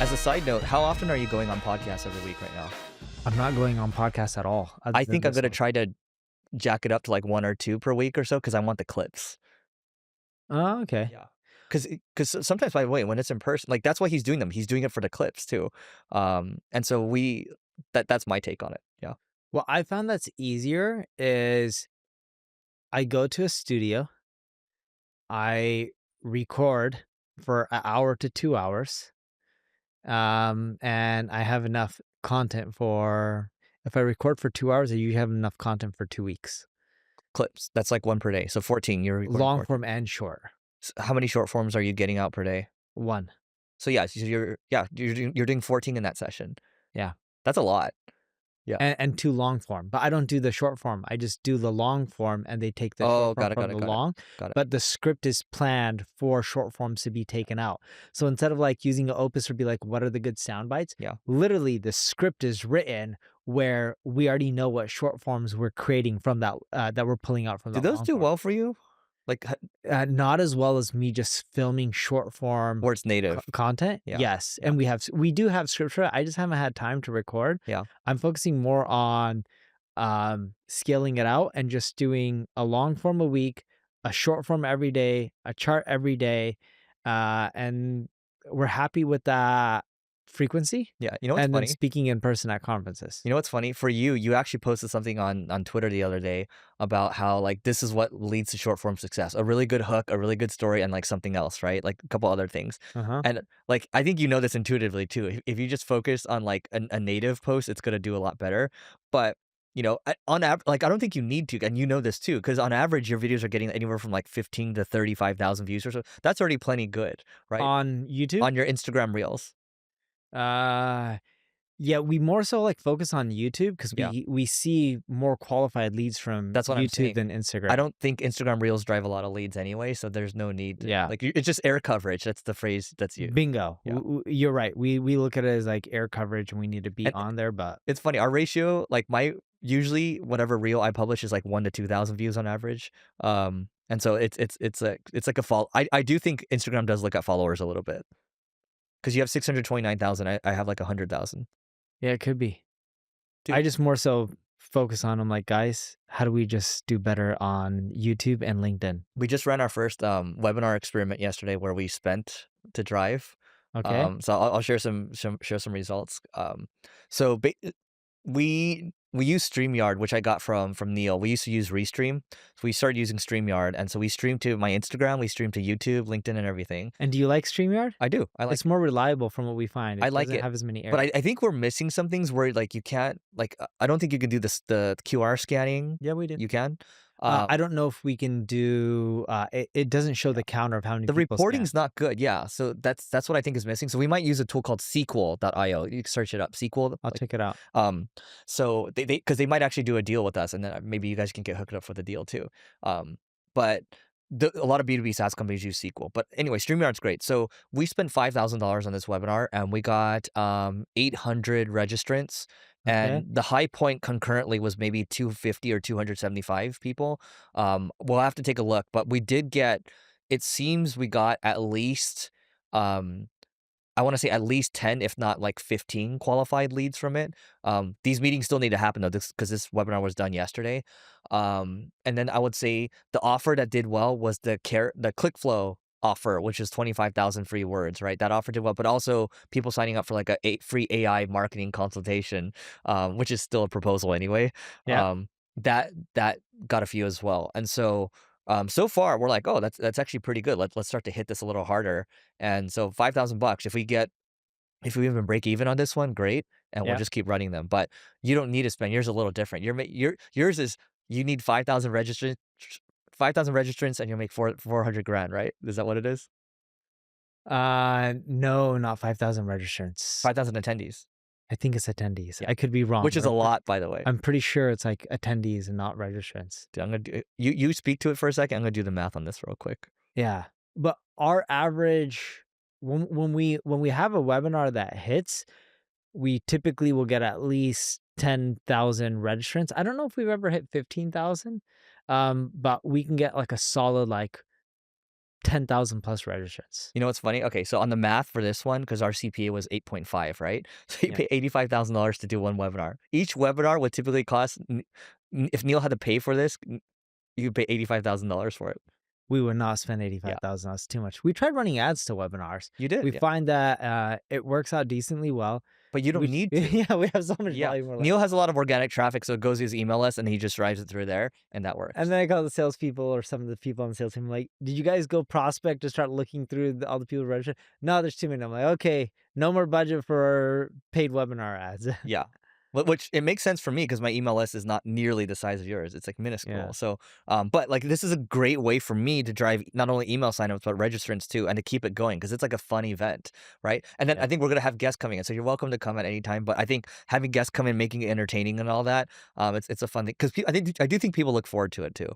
As a side note, how often are you going on podcasts every week right now? I'm not going on podcasts at all. I think I'm going to try to jack it up to like 1 or 2 per week or so because I want the clips. Oh, okay. Yeah. Because sometimes, by the way, when it's in person, like that's why he's doing them. He's doing it for the clips too. And so that's my take on it. Yeah. What I found that's easier is I go to a studio, I record for an hour to 2 hours, and I have enough content for if I record for 2 hours, I usually have enough content for 2 weeks. Clips. That's like 1 per day. So 14, you're recording Long 14. form and short. How many short forms are you getting out per day? 1. So yeah, you're doing 14 in that session. Yeah. That's a lot. Yeah. And 2 long form, but I don't do the short form. I just do the long form, and they take the short form from the long. Got it. But the script is planned for short forms to be taken out. So instead of like using an opus to be like, what are the good sound bites? Yeah. Literally, the script is written where we already know what short forms we're creating from that that we're pulling out from. Do those do well for you? Like not as well as me just filming short form where it's native content. Yeah. Yes. Yeah. And we do have script for it. I just haven't had time to record. Yeah. I'm focusing more on scaling it out and just doing a long form a week, a short form every day, a chart every day. And we're happy with that frequency. Yeah. You know what's and funny? Then speaking in person at conferences. You know what's funny? For you actually posted something on Twitter the other day about how like this is what leads to short form success. A really good hook, a really good story, and like something else, right? Like a couple other things. And like I think you know this intuitively too. If you just focus on like a native post, it's gonna do a lot better. But you know, on average, like I don't think you need to, and you know this too, because on average your videos are getting anywhere from like 15 to 35,000 views or so. That's already plenty good, right? On YouTube? On your Instagram Reels. Yeah, we more so like focus on YouTube because Yeah. we see more qualified leads from That's what I'm saying. YouTube than Instagram. I don't think Instagram Reels drive a lot of leads anyway, so there's no need. Yeah. Like it's just air coverage. That's the phrase that's used. Bingo. Yeah. You're right. We look at it as like air coverage and we need to be on there, but It's funny. Our ratio, like usually whatever reel I publish is like 1 to 2,000 views on average. And so it's like a follow. I do think Instagram does look at followers a little bit. Because you have 629,000. I have like 100,000. yeah, it could be. Dude. I just more so focus on, I'm like, guys, how do we just do better on YouTube and LinkedIn? We just ran our first webinar experiment yesterday where we spent to drive. Okay. So I'll share some results. So we use StreamYard, which I got from Neil. We used to use Restream. So we started using StreamYard. And so we stream to my Instagram, we stream to YouTube, LinkedIn, and everything. And do you like StreamYard? I do. I like It's more reliable from what we find. I like doesn't it. have as many errors. But I think we're missing some things where like you can't, like I don't think you can do the QR scanning. Yeah, we did. You can. I don't know if we can do it doesn't show the counter of how many the people reporting's scan. not good. Yeah. So that's what I think is missing. So we might use a tool called sequel.io. You can search it up. Sequel. I'll check it out. So because they might actually do a deal with us, and then maybe you guys can get hooked up for the deal too. But a lot of B2B SaaS companies use SQL. But anyway, StreamYard's great. So we spent $5,000 on this webinar, and we got 800 registrants. And the high point concurrently was maybe 250 or 275 people. We'll have to take a look, but we did get, it seems we got at least, I want to say at least 10, if not like 15 qualified leads from it. These meetings still need to happen though, because this webinar was done yesterday. And then I would say the offer that did well was the ClickFlow offer, which is 25,000 free words, right? That offer did well, but also people signing up for like a free AI marketing consultation, which is still a proposal anyway. Yeah. That got a few as well. And so so far we're like, oh, that's actually pretty good. Let's start to hit this a little harder. And so $5,000, if we even break even on this one, great. And we'll just keep running them. But you don't need to spend. Yours is a little different. Yours is you need 5,000 registrants and you'll make 400 grand, right? Is that what it is? No, not 5,000 registrants. 5,000 attendees. I think it's attendees. I could be wrong. Which is a lot, by the way. I'm pretty sure it's like attendees and not registrants. Dude, I'm gonna you speak to it for a second. I'm gonna do the math on this real quick. Yeah, but our average when we have a webinar that hits, we typically will get at least 10,000 registrants. I don't know if we've ever hit 15,000, but we can get like a solid like 10,000 plus registrants. You know what's funny? Okay, so on the math for this one, because our CPA was 8.5, right? So you Yeah. pay $85,000 to do one webinar. Each webinar would typically cost, if Neil had to pay for this, you could pay $85,000 for it. We would not spend Yeah, $85,000. Too much. We tried running ads to webinars. you did, We yeah. find that it works out decently well. But you don't We need to. yeah, we have so much Yeah, volume. We're like, Neil has a lot of organic traffic, so it goes to his email list, and he just drives it through there, and that and works. then I call the salespeople or some of the people on the sales team, like, did you guys go prospect to start looking through all the people registered? No, there's too many. I'm like, okay, no more budget for paid webinar ads. Yeah. Which it makes sense for me because my email list is not nearly the size of yours. It's like Yeah, minuscule. So, but like this is a great way for me to drive not only email signups but registrants too, and to keep it going because it's like a fun event, right? And then yeah, I think we're gonna have guests coming in, so you're welcome to come at any time. But I think having guests come in, making it entertaining and all that, it's a fun thing because I do think people look forward to it too.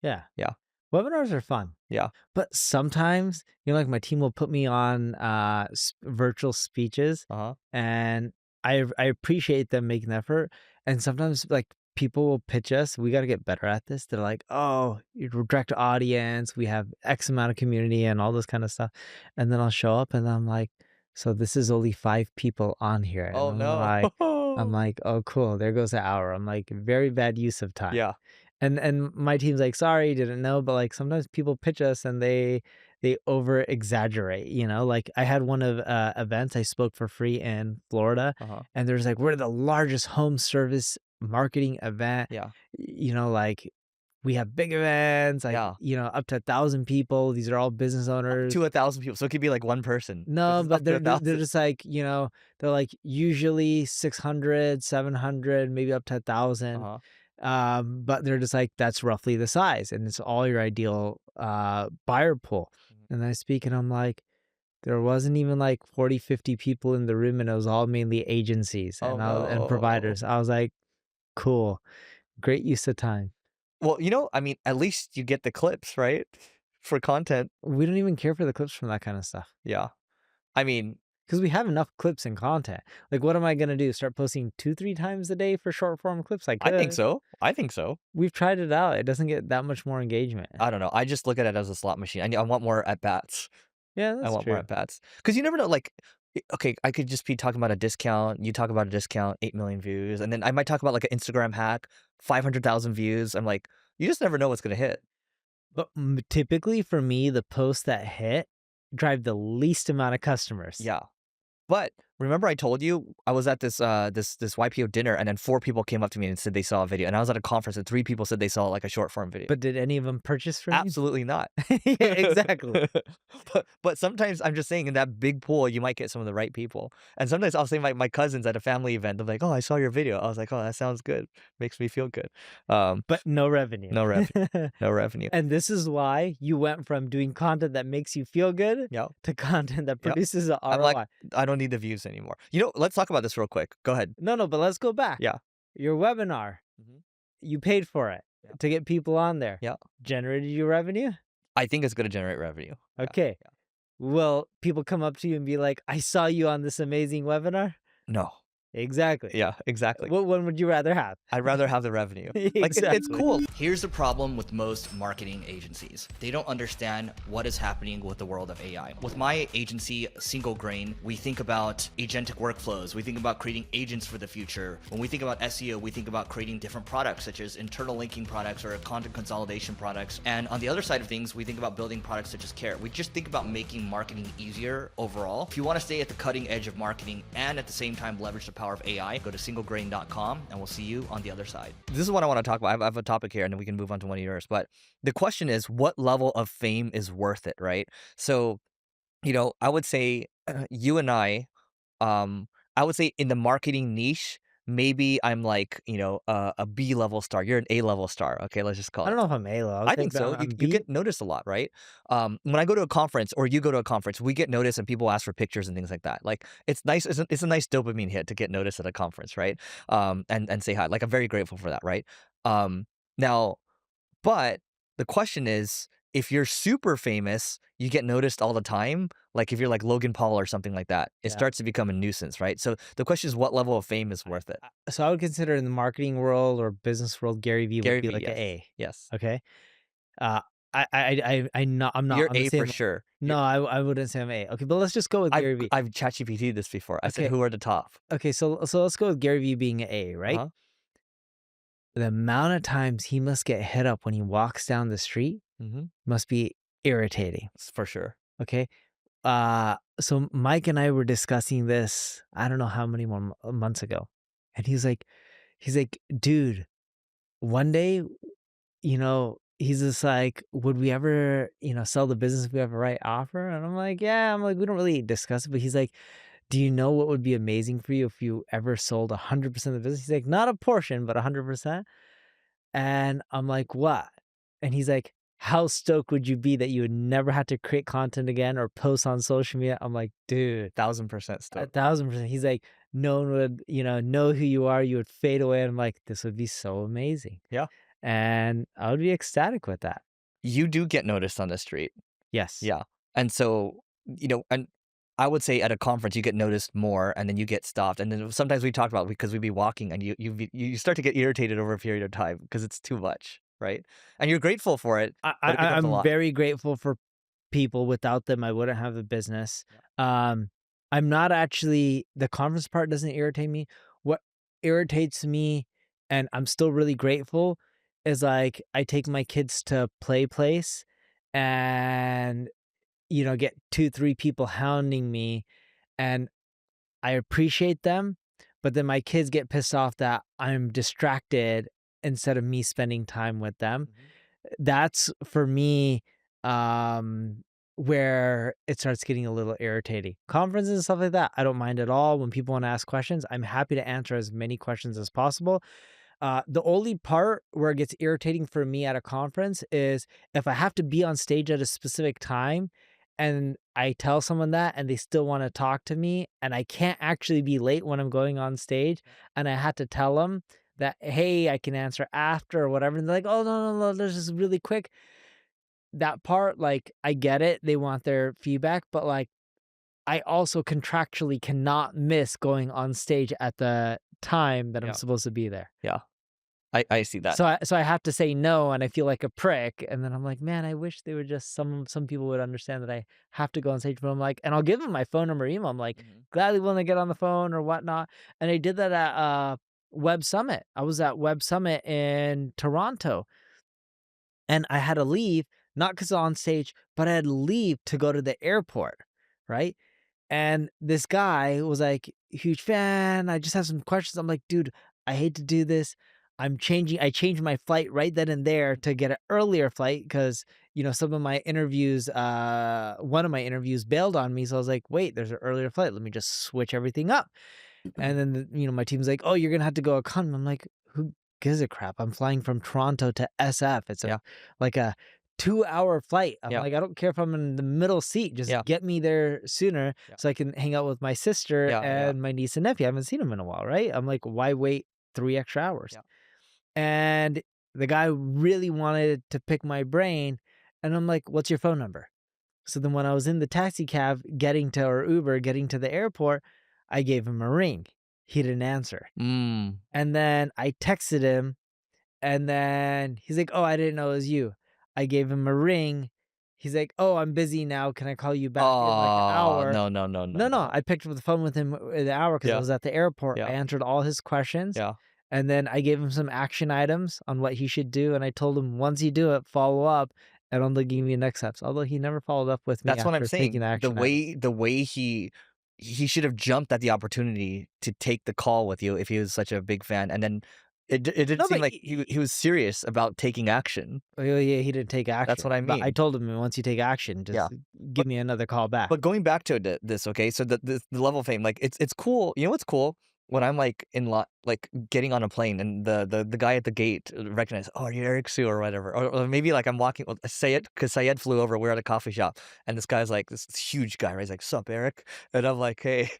yeah. Yeah, Webinars are fun. yeah, But sometimes, like my team will put me on virtual speeches, uh huh, and I appreciate them making the effort. And sometimes, like people will pitch us, we got to get better at this. They're like, "Oh, you're direct audience. We have X amount of community and all this kind of stuff." And then I'll show up, and I'm like, "So this is only 5 people on here," and Oh no, I'm like, "Oh, cool. There goes an hour." I'm like, "Very bad use of time." yeah, And my team's like, "Sorry, didn't know," but, like, sometimes people pitch us and they over exaggerate, Like, I had one of, events I spoke for free in Florida, uh huh, and there's like, "We're the largest home service marketing event," yeah, like, "We have big events, like, yeah. up to 1,000 people. These are all business Up owners." to 1,000 people, so it could be like one person. This No, is but up to they're 1,000. just like, they're like usually 600, 700, maybe up to 1,000. Uh-huh. But they're just like, that's roughly the size, and it's all your ideal buyer pool. Mhm. And I speak, and I'm like, there wasn't even like 40, 50 people in the room, and it was all mainly agencies Oh, and no. providers. I was like, cool, great use of time. Well, I mean, at least you get the clips, right? For content. We don't even care for the clips from that kind of stuff. Yeah. I mean, Because we have enough clips and content. Like, what am I gonna do? Start posting 2, 3 times a day for short form clips? I I think could. so. I think so. We've tried it out. It doesn't get that much more engagement. I don't know. I just look at it as a slot machine. I want more at bats. Yeah, I that's want more true. at bats. Because you never know, like, okay, I could just be talking about a discount. You talk about a discount, 8 million views. And then I might talk about like an Instagram hack, 500,000 views. I'm like, you just never know what's going to hit. But typically for me, the posts that hit drive the least amount of customers. Yeah. But remember I told you I was at this YPO dinner and then 4 people came up to me and said they saw a video, and I was at a conference and 3 people said they saw like a short form video. But did any of them purchase from you? Absolutely not. Yeah, exactly. But sometimes I'm just saying in that big pool, you might get some of the right people. And sometimes I'll say my cousins at a family event, they're like, "Oh, I saw your video." I was like, "Oh, that sounds good. Makes me feel good." Um, But no revenue. no revenue. No revenue. And this is why you went from doing content that makes you feel good Yep. to content that Yep. produces a I'm like, ROI. I don't need the views anymore. Let's talk about this real quick. Go ahead. No, no, but let's go back. Yeah. Your webinar, Mhm. you paid for it Yeah. to get people on there. Yeah. Generated you revenue? I think it's gonna generate revenue. Yeah. Okay. Yeah. Will people come up to you and be like, I saw you on this amazing webinar? No. Exactly. Yeah, exactly. What one would you rather have? I'd rather have the revenue. Like, it's Exactly. cool. Here's the problem with most marketing agencies. They don't understand what is happening with the world of AI. With my agency, Single Grain, we think about agentic workflows. We think about creating agents for the future. When we think about SEO, we think about creating different products, such as internal linking products or content consolidation products. And on the other side of things, we think about building products such as Care. We just think about making marketing easier overall. If you want to stay at the cutting edge of marketing and at the same time leverage the power of AI, go to singlegrain.com and we'll see you on the other side. This is what I want to talk about. I have a topic here and then we can move on to one of yours. But the question is, what level of fame is worth it, right? So, I would say you and I would say in the marketing niche, maybe I'm like, a B level star. You're an A level star. Okay, let's just call I it. don't know if I'm A-Lo. I would I think think that so. I'm You B. get noticed a lot, right? When I go to a conference or you go to a conference, we get noticed and people ask for pictures and things like that. Like it's nice. It's a nice dopamine hit to get noticed at a conference, right? And say hi. Like I'm very grateful for that, right? Now, but the question is, if you're super famous, you get noticed all the time. Like if you're like Logan Paul or something like that, it Yeah. starts to become a nuisance, right? So the question is, what level of fame is worth it? So I would consider in the marketing world or business world, Gary Vee would Gary be Vee, like an yes, A. yes. Okay. Uh, I'm not You're on the A for same. sure. No, I wouldn't say I'm A. Okay, but let's just go with Gary Vee. I've ChatGPT'd this before. I said, Okay, "Who are the top?" okay, so let's go with Gary Vee being an A, right? Uh-huh. The amount of times he must get hit up when he walks down the street Mhm. must be irritating. For sure. Okay. So Mike and I were discussing this, I don't know how many more months ago. And he's like, dude, one day, he's just like, would we ever, sell the business if we have a right offer? And I'm like, yeah, I'm like, we don't really discuss it. But he's like, do you know what would be amazing for you if you ever sold 100% of the business? He's like, not a portion, but 100%. And I'm like, "What?" And he's like, "How stoked would you be that you would never have to create content again or post on social media?" I'm like, "Dude, 1000% a stoked. 1000%." He's like, "No one would, know who you are. You would fade away." And I'm like, "This would be so amazing." Yeah. And I would be ecstatic with that. You do get noticed on the street. Yes. Yeah. And so, and I would say at a conference, you get noticed more and then you get stopped. And then sometimes we talk about because we'd be walking and you start to get irritated over a period of time because it's too much, right? And you're grateful for it, I but I it becomes a I'm lot. very grateful for people. Without them, I wouldn't have the business. Yeah. Um, I'm not actually the conference part doesn't irritate me. What irritates me, and I'm still really grateful, is like I take my kids to play place and get 2, 3 people hounding me and I appreciate them, but then my kids get pissed off that I'm distracted instead of me spending time with them. Mhm. That's for me, um, where it starts getting a little irritating. Conferences and stuff like that, I don't mind at all. When people want to ask questions, I'm happy to answer as many questions as possible. The only part where it gets irritating for me at a conference is if I have to be on stage at a specific time and I tell someone that and they still want to talk to me and I can't actually be late when I'm going on stage Yeah. and I had to tell them that, hey, I can answer after or whatever. And they're like, oh, no, no, no, this is really quick. That part, like, I get it. They want their feedback, but like, I also contractually cannot miss going on stage at the time that I'm Yeah. supposed to be there. Yeah. I see that. So I have to say no, and I feel like a prick, and then I'm like, "Man, I wish they would just some people would understand that I have to go on stage," but I'm like and I'll give them my phone number, email, I'm like, Mhm. gladly willing to get on the phone or whatnot, and I did that at, Web Summit. I was at Web Summit in Toronto, and I had to leave, not 'cause on stage, but I had to leave to go to the airport, right? And this guy was like, "Huge fan. I just have some questions." I'm like, "Dude, I hate to do this. I changed my flight right then and there to get an earlier flight because, some of my interviews, one of my interviews bailed on me. So I was like, wait, there's an earlier flight. Let me just switch everything up." And then, my team's like, "Oh, you're gonna have to go economy." I'm like, "Who gives a crap? I'm flying from Toronto to SF. It's Yeah. like a 2-hour flight." I'm Yeah. like, "I don't care if I'm in the middle seat. Just Yeah. get me there sooner Yeah. so I can hang out with my sister Yeah. Yeah. and my niece and nephew. I haven't seen them in a while, right?" I'm like, "Why wait 3 extra hours?" Yeah. And the guy really wanted to pick my brain, and I'm like, "What's your phone number?" So then when I was in the taxi cab or Uber getting to the airport, I gave him a ring. He didn't answer. Mm. And then I texted him, and then he's like, "Oh, I didn't know it was you." I gave him a ring. He's like, "Oh, I'm busy now. Can I call you back in like an Oh, hour?" no, no, no, no, No, no. no. I picked up the phone with him in an hour because I Yeah. was at the airport. I Yeah. answered all his questions, Yeah. and then I gave him some action items on what he should do. And I told him, once you do it, follow up, and I'm give me next steps. Although he never followed up with me That's what I'm after taking saying. the The action items. way the way he should have jumped at the opportunity to take the call with you if he was such a big fan, and then it didn't No, seem but like he was serious about taking action. oh, yeah, he didn't take That's action. what I But I mean. told him, once you take action, Yeah. just give But me another call back. but going back to this, okay, so the level of fame, like, it's cool. You know what's cool? When I'm, like, like, getting on a plane and the guy at the gate recognize, "Oh, are you Eric Sue?" or whatever. Or maybe, like, I'm walking with Syed, because Syed flew over, we're at a coffee shop, and this guy's, like, this huge guy, right? He's like, "Sup, Eric?" And I'm like, "Hey."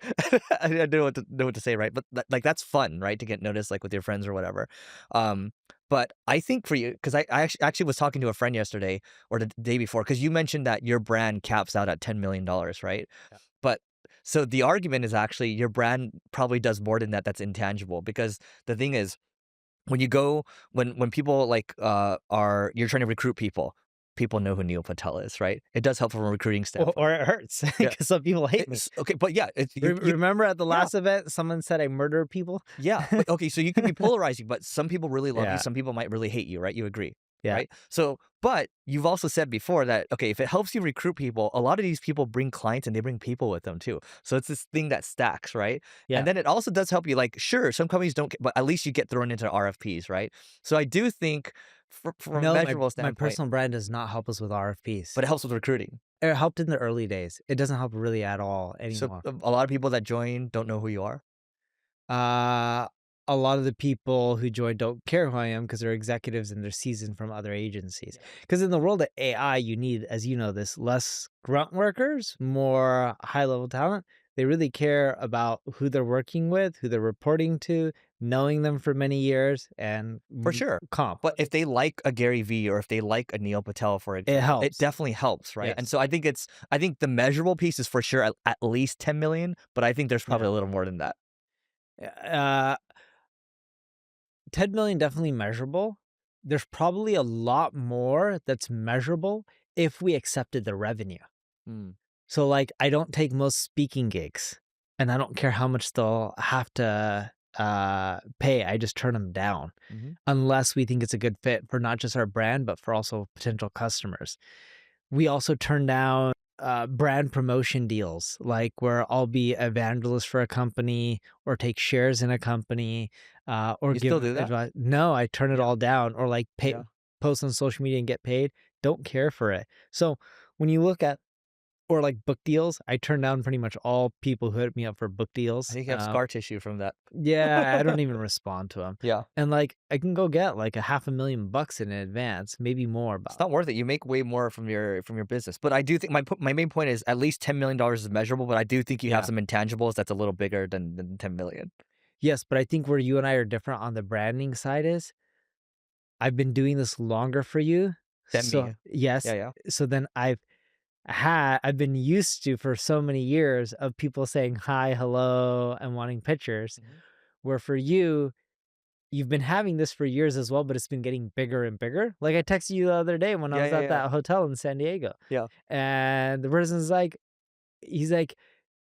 I didn't know what to say, right? But, like, that's fun, right, to get noticed, like, with your friends or whatever. Um, but I think for you, because I actually was talking to a friend yesterday or the day before, because you mentioned that your brand caps out at $10 million, right? Yeah. But so the argument is actually your brand probably does more than that. That's intangible, because the thing is when you go when people like are you're trying to recruit people. people know who Neil Patel is, right? It does help from a recruiting Or, standpoint. or it hurts Yeah. because some people hate me. Okay, but yeah, it's you Remember at the yeah. last event, someone said I murder people? Yeah, but okay, so you can be polarizing, but some people really love you, Yeah, some people might really hate you, right? You agree, yeah, right? So, but you've also said before that, okay, if it helps you recruit people, a lot of these people bring clients and they bring people with them too. So it's this thing that stacks, right? yeah. And then it also does help you, like, sure, some companies don't, but at least you get thrown into RFPs, right? So I do think from a No, measurable my standpoint, personal brand does not help us with RFPs. but it helps with recruiting. It helped in the early days. It doesn't help really at all So anymore. a lot of people that join don't know who you are. Uh, a lot of the people who join don't care who I am because they're executives and they're seasoned from other agencies. Yeah. Because in the world of AI, you need, as you know this, less grunt workers, more high-level talent. They really care about who they're working with, who they're reporting to, knowing them for many years, and For sure. comp. But if they like a Gary Vee or if they like a Neil Patel, for It example, it helps. definitely helps, right? And Yes. so I think the measurable piece is for sure at least 10 million, but I think there's probably Yeah. a little more than that. Uh, 10 million definitely measurable. There's probably a lot more that's measurable if we accepted the revenue. Mm, So, like, I don't take most speaking gigs, and I don't care how much they'll have to pay. I just turn them down mhm. unless we think it's a good fit for not just our brand, but for also potential customers. We also turn down brand promotion deals, like where I'll be evangelist for a company or take shares in a company or You still give do that? advice. No, I turn it Yeah, all down or like pay, yeah. post on social media and get paid. Don't care for it. So when you look at or like book deals, I turn down pretty much all people who hit me up for book I deals. think you have scar tissue from that. Yeah, I don't even respond to them. Yeah. And like I can go get like a $500,000 in advance, maybe more. It's But not worth it. You make way more from your business. But I do think my main point is at least $10 million is measurable, but I do think you have yeah. some intangibles that's a little bigger than 10 million. Yes, but I think where you and I are different on the branding side is I've been doing this longer for you. Than So, me. Yeah, yes. yeah. So then I've been used to for so many years of people saying hi, hello, and wanting pictures. Mhm. Where for you, you've been having this for years as well, but it's been getting bigger and bigger. Like I texted you the other day when I Yeah, was yeah, at yeah. that hotel in San Diego, Yeah. and the person's like, he's like,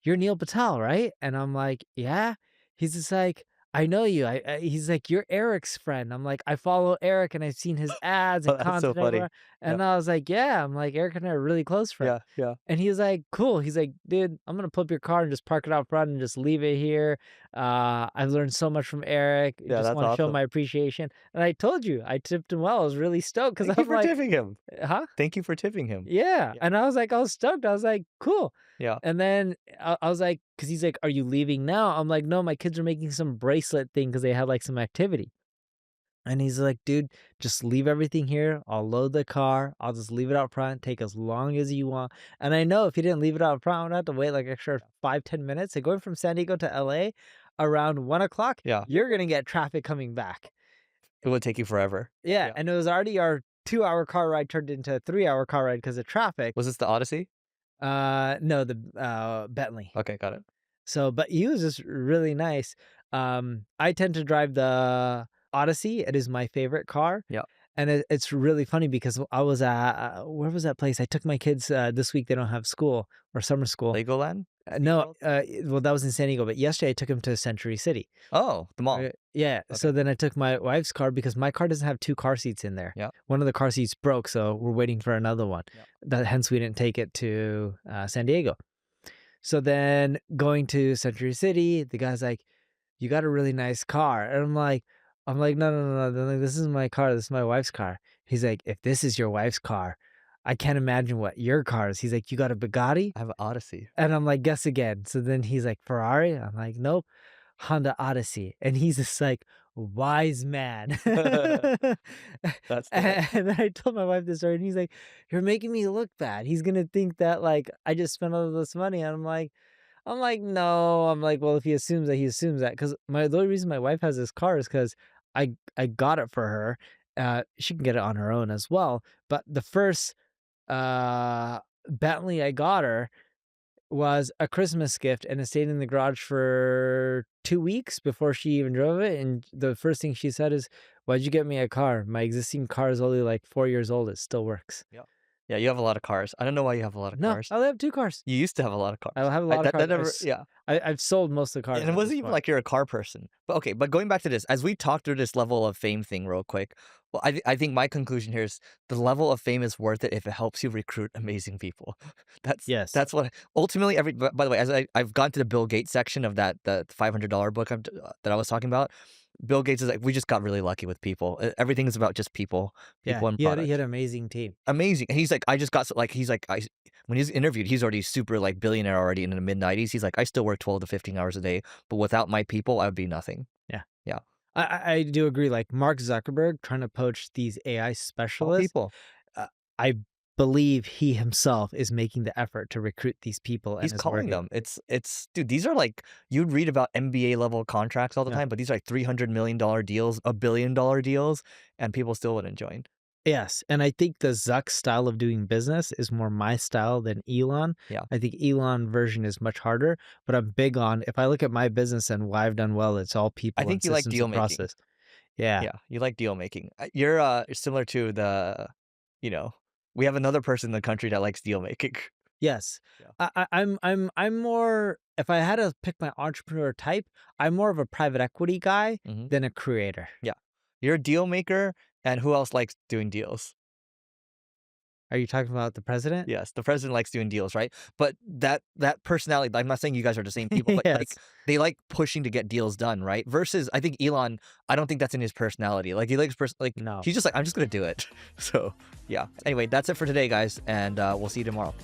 "You're Neil Patel, right?" And I'm like, "Yeah." He's just like, "I know you." He's like, "You're Eric's friend." I'm like, "I follow Eric and I've seen his ads Oh, and that's so content funny. everywhere." Yeah. And I was like, "Yeah." I'm like, "Eric and I are really close friends." Yeah, yeah. And he was like, "Cool." He's like, "Dude, I'm gonna pull up your car and just park it out front and just leave it here. I've learned so much from Eric. Yeah, Just that's want to show awesome. my appreciation." And I told you, I tipped him well. I was really stoked because Thank you I'm for like, tipping him. "Huh?" Thank you for tipping him. Yeah, Yeah. and I was stoked. I was like, "Cool." Yeah. And then I was like, because he's like, "Are you leaving now?" I'm like, "No, my kids are making some bracelet thing because they had like some activity." And he's like, "Dude, just leave everything here. I'll load the car. I'll just leave it out front. Take as long as you want." And I know if he didn't leave it out front, I would have to wait like extra 5, 10 minutes. And going from San Diego to LA around 1 o'clock, Yeah. you're gonna get traffic coming back. It would take you forever. Yeah, Yeah. and it was already our 2 hour car ride turned into a 3 hour car ride because of traffic. Was this the Odyssey? No, the, Bentley. Okay, got it. So, but he was just really nice. I tend to drive the Odyssey. It is my favorite car, Yeah. and it's really funny because I was at where was that place? I took my kids this week. They don't have school or summer school. Legoland? No, SeaWorld? well, that was in San Diego, but yesterday I took him to Century City. Oh, the mall. Yeah, Okay. so then I took my wife's car because my car doesn't have 2 car seats in there. Yeah. One of the car seats broke, so we're waiting for another one. Yeah. Hence we didn't take it to San Diego. So then going to Century City, the guy's like, "You got a really nice car." And I'm like, "No, no, no, no. They're like, this is my car. This is my wife's car." He's like, "If this is your wife's car, I can't imagine what your car is." He's like, "You got a Bugatti?" I have an Odyssey. And I'm like, "Guess again." So then he's like, "Ferrari?" I'm like, "Nope, Honda Odyssey." And he's just like, wise man. That's the And then I told my wife this story, and he's like, "You're making me look bad. He's gonna think that like I just spent all this money." And I'm like, "No." I'm like, "Well, if he assumes that, he assumes that." Because the only reason my wife has this car is because I got it for her. She can get it on her own as well. But the first Bentley I got her was a Christmas gift, and it stayed in the garage for 2 weeks before she even drove it. And the first thing she said is, "Why'd you get me a car? My existing car is only like 4 years old. It still works." Yeah. Yeah, you have a lot of cars. I don't know why you have a lot of No, cars. I only have 2 cars. You used to have a lot of I cars. have a lot of That cars. never, yeah. I've sold most of the cars And it at this wasn't even point. like you're a car person. But okay, but going back to this, as we talk through this level of fame thing real quick, well, I think my conclusion here is the level of fame is worth it if it helps you recruit amazing people. Yes. That's what ultimately every. By the way, as I've gone to the Bill Gates section of the $500 book that I was talking about, Bill Gates is like, we just got really lucky with people. Everything is about just people, Yeah, people and he had products. an amazing team. Amazing. And he's like, I just got like he's like when he's interviewed, he's already super like billionaire already in the mid-90s. He's like, I still work 12 to 15 hours a day, but without my people, I would be nothing. Yeah. Yeah. I do agree, like, Mark Zuckerberg trying to poach these AI All specialists, people. I believe he himself is making the effort to recruit these people and He's is calling working. them. It's dude, these are like you'd read about NBA level contracts all the Yeah. time, but these are like $300 million deals, $1 billion deals, and people still wouldn't join. Yes, and I think the Zuck style of doing business is more my style than Elon. Yeah. I think Elon version is much harder, but I'm big on if I look at my business and why I've done well, it's all I people and think you like systems deal and making. process. Yeah. Yeah, you like deal making. You're similar to the, you know, we have another person in the country that likes deal making. Yes. Yeah. I'm more if I had to pick my entrepreneur type, I'm more of a private equity guy Hmm. than a creator. Yeah. You're a deal maker, and who else likes doing deals? Are you talking about the president? Yes, the president likes doing deals, right? But that personality, I'm not saying you guys are the same people, but like Yes. they like pushing to get deals done, right? Versus I think Elon, I don't think that's in his personality. Like he likes like No. he's just like, I'm just gonna do it. So yeah. Anyway, that's it for today, guys, and we'll see you tomorrow.